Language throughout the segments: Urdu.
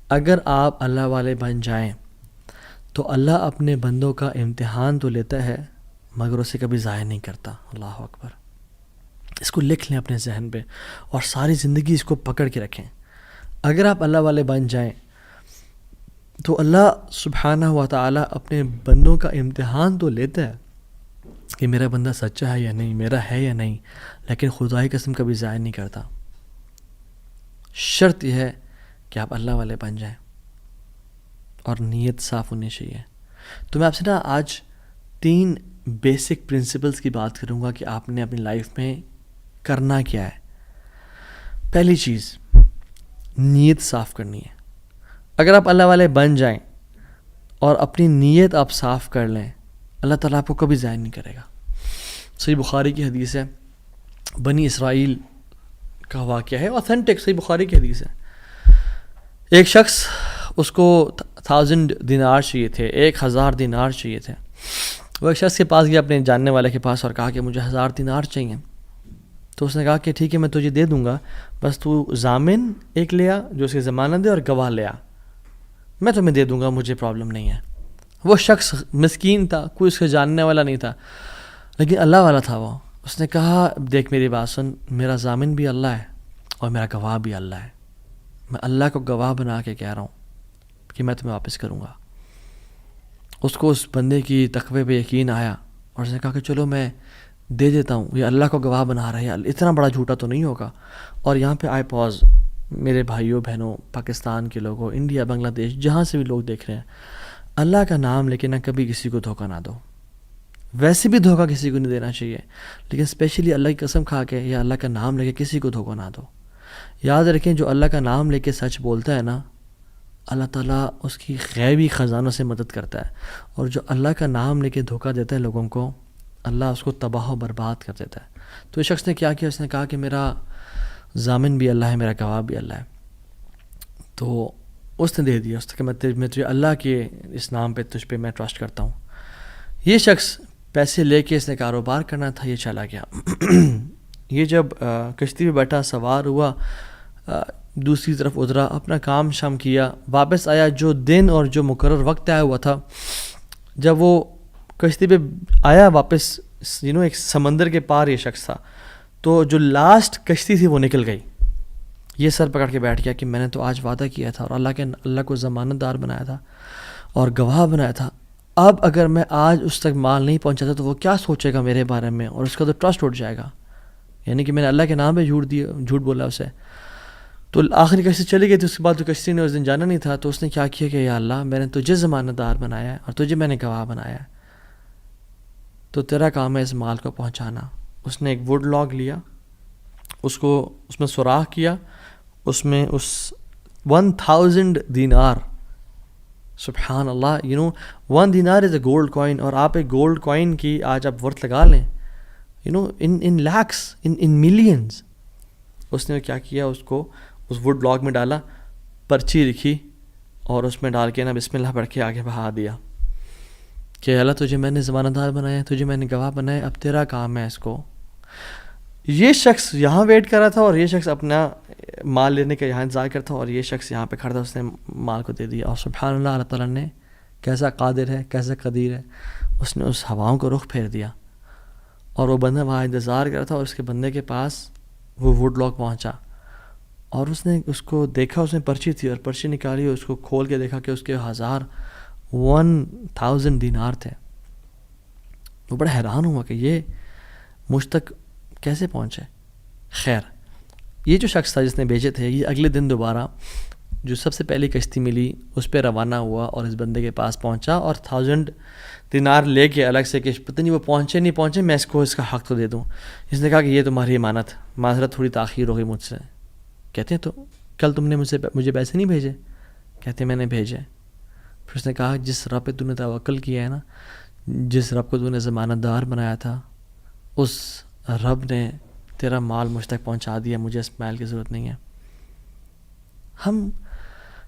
اگر آپ اللہ والے بن جائیں تو اللہ اپنے بندوں کا امتحان تو لیتا ہے مگر اسے کبھی ضائع نہیں کرتا. اللہ اکبر. اس کو لکھ لیں اپنے ذہن پہ اور ساری زندگی اس کو پکڑ کے رکھیں. اگر آپ اللہ والے بن جائیں تو اللہ سبحانہ و تعالیٰ اپنے بندوں کا امتحان تو لیتا ہے کہ میرا بندہ سچا ہے یا نہیں، میرا ہے یا نہیں، لیکن خدائی قسم کبھی ضائع نہیں کرتا. شرط یہ ہے کہ آپ اللہ والے بن جائیں اور نیت صاف ہونی چاہیے. تو میں آپ سے آج 3 بیسک پرنسپلز کی بات کروں گا کہ آپ نے اپنی لائف میں کرنا کیا ہے. پہلی چیز نیت صاف کرنی ہے. اگر آپ اللہ والے بن جائیں اور اپنی نیت آپ صاف کر لیں، اللہ تعالیٰ آپ کو کبھی ضائع نہیں کرے گا. صحیح بخاری کی حدیث ہے، بنی اسرائیل کا واقعہ ہے، اوتھینٹک صحیح بخاری کی حدیث ہے. ایک شخص اس کو 1000 دینار چاہیے تھے، 1000 دینار چاہیے تھے. وہ ایک شخص کے پاس گیا، اپنے جاننے والے کے پاس، اور کہا کہ مجھے 1000 دینار چاہیے. تو اس نے کہا کہ ٹھیک ہے میں تجھے دے دوں گا، بس تو ضامن ایک لیا جو اس کی ضمانت دے اور گواہ لیا، میں تمہیں دے دوں گا، مجھے پرابلم نہیں ہے. وہ شخص مسکین تھا، کوئی اس کے جاننے والا نہیں تھا، لیکن اللہ والا تھا وہ. اس نے کہا دیکھ میری بات سن، میرا ضامن بھی اللہ ہے اور میرا گواہ بھی اللہ ہے، میں اللہ کو گواہ بنا کے کہہ رہا ہوں کہ میں تمہیں واپس کروں گا. اس کو اس بندے کی تقوی پہ یقین آیا اور اس نے کہا کہ چلو میں دے دیتا ہوں، یہ اللہ کو گواہ بنا رہا ہے، اتنا بڑا جھوٹا تو نہیں ہوگا. اور یہاں پہ آئی پاز، میرے بھائیوں بہنوں، پاکستان کے لوگوں، انڈیا، بنگلہ دیش، جہاں سے بھی لوگ دیکھ رہے ہیں، اللہ کا نام لے کے نہ کبھی کسی کو دھوکہ نہ دو. ویسے بھی دھوکہ کسی کو نہیں دینا چاہیے، لیکن اسپیشلی اللہ کی قسم کھا کے یا اللہ کا نام لے کے کسی کو دھوکہ نہ دو. یاد رکھیں جو اللہ کا نام لے کے سچ بولتا ہے نا، اللہ تعالیٰ اس کی غیبی خزانوں سے مدد کرتا ہے، اور جو اللہ کا نام لے کے دھوکہ دیتا ہے لوگوں کو، اللہ اس کو تباہ و برباد کر دیتا ہے. تو اس شخص نے کیا کیا، اس نے کہا کہ میرا ضامن بھی اللہ ہے، میرا گواہ بھی اللہ ہے. تو اس نے دے دیا، اس نے کہ میں تجھے اللہ کے اس نام پہ تجھ پہ میں ٹرسٹ کرتا ہوں. یہ شخص پیسے لے کے اس نے کاروبار کرنا تھا، یہ چلا گیا. یہ جب کشتی پہ بیٹھا، سوار ہوا، دوسری طرف اترا، اپنا کام شام کیا، واپس آیا. جو دن اور جو مقرر وقت طے ہوا تھا، جب وہ کشتی پہ آیا واپس، ایک سمندر کے پار یہ شخص تھا، تو جو لاسٹ کشتی تھی وہ نکل گئی. یہ سر پکڑ کے بیٹھ گیا کہ میں نے تو آج وعدہ کیا تھا اور اللہ کو ضمانت دار بنایا تھا اور گواہ بنایا تھا. اب اگر میں آج اس تک مال نہیں پہنچاتا تو وہ کیا سوچے گا میرے بارے میں، اور اس کا تو ٹرسٹ اٹھ جائے گا، یعنی کہ میں نے اللہ کے نام پہ جھوٹ بولا اسے. تو آخری کشتی چلی گئی تھی. اس کے بعد تو کشتی نے اس دن جانا نہیں تھا، تو اس نے کیا کیا کہ یا اللہ میں نے تجھے ضمانت دار بنایا ہے اور تجھے میں نے گواہ بنایا ہے، تو تیرا کام ہے اس مال کو پہنچانا. اس نے ایک ووڈ لاگ لیا، اس میں سوراخ کیا، اس میں اس 1000 دینار، سبحان اللہ، 1 دینار از اے گولڈ کوائن. اور آپ ایک گولڈ کوائن کی آج آپ ورتھ لگا لیں، ان لیکس، ان ملینز. اس نے کیا کیا، اس کو اس ووڈ لاگ میں ڈالا، پرچی لکھی اور اس میں ڈال کے بسم اللہ پڑھ کے آگے بہا دیا کہ اللہ تجھے میں نے ضمانت دار بنایا، تجھے میں نے گواہ بنایا، اب تیرا کام ہے اس کو. یہ شخص یہاں ویٹ کر رہا تھا اور یہ شخص اپنا مال لینے کا یہاں انتظار کرتا، اور یہ شخص یہاں پہ کھڑا تھا، اس نے مال کو دے دیا. اور سبحان اللہ، اللہ تعالیٰ نے کیسا قادر ہے، کیسا قدیر ہے، اس نے اس ہواؤں کو رخ پھیر دیا اور وہ بندہ وہاں انتظار کر رہا تھا، اور اس کے بندے کے پاس وہ ووڈ لاگ پہنچا اور اس نے اس کو دیکھا، اس میں پرچی تھی اور پرچی نکالی اور اس کو کھول کے دیکھا کہ اس کے 1000 دینار تھے. وہ بڑا حیران ہوا کہ یہ مجھ تک کیسے پہنچے. خیر، یہ جو شخص تھا جس نے بھیجے تھے، یہ اگلے دن دوبارہ جو سب سے پہلی کشتی ملی اس پہ روانہ ہوا اور اس بندے کے پاس پہنچا اور 1000 دینار لے کے الگ سے کہ پتہ نہیں وہ پہنچے نہیں پہنچے، میں اس کو اس کا حق تو دے دوں. اس نے کہا کہ یہ تمہاری امانت، معذرت تھوڑی تاخیر ہو گئی مجھ سے. کہتے ہیں تو کل تم نے مجھے پیسے نہیں بھیجے؟ کہتے ہیں میں نے بھیجے. پھر اس نے کہا جس رب پہ تو نے توکل کیا ہے نا، جس رب کو تو نے ضمانت دار بنایا تھا، اس رب نے تیرا مال مجھ تک پہنچا دیا، مجھے اس مال کی ضرورت نہیں ہے. ہم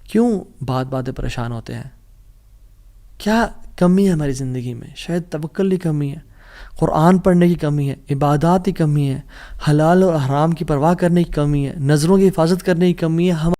کیوں بات پریشان ہوتے ہیں؟ کیا کمی ہے ہماری زندگی میں؟ شاید توکل کی کمی ہے، قرآن پڑھنے کی کمی ہے، عبادات کی کمی ہے، حلال اور حرام کی پرواہ کرنے کی کمی ہے، نظروں کی حفاظت کرنے کی کمی ہے. ہم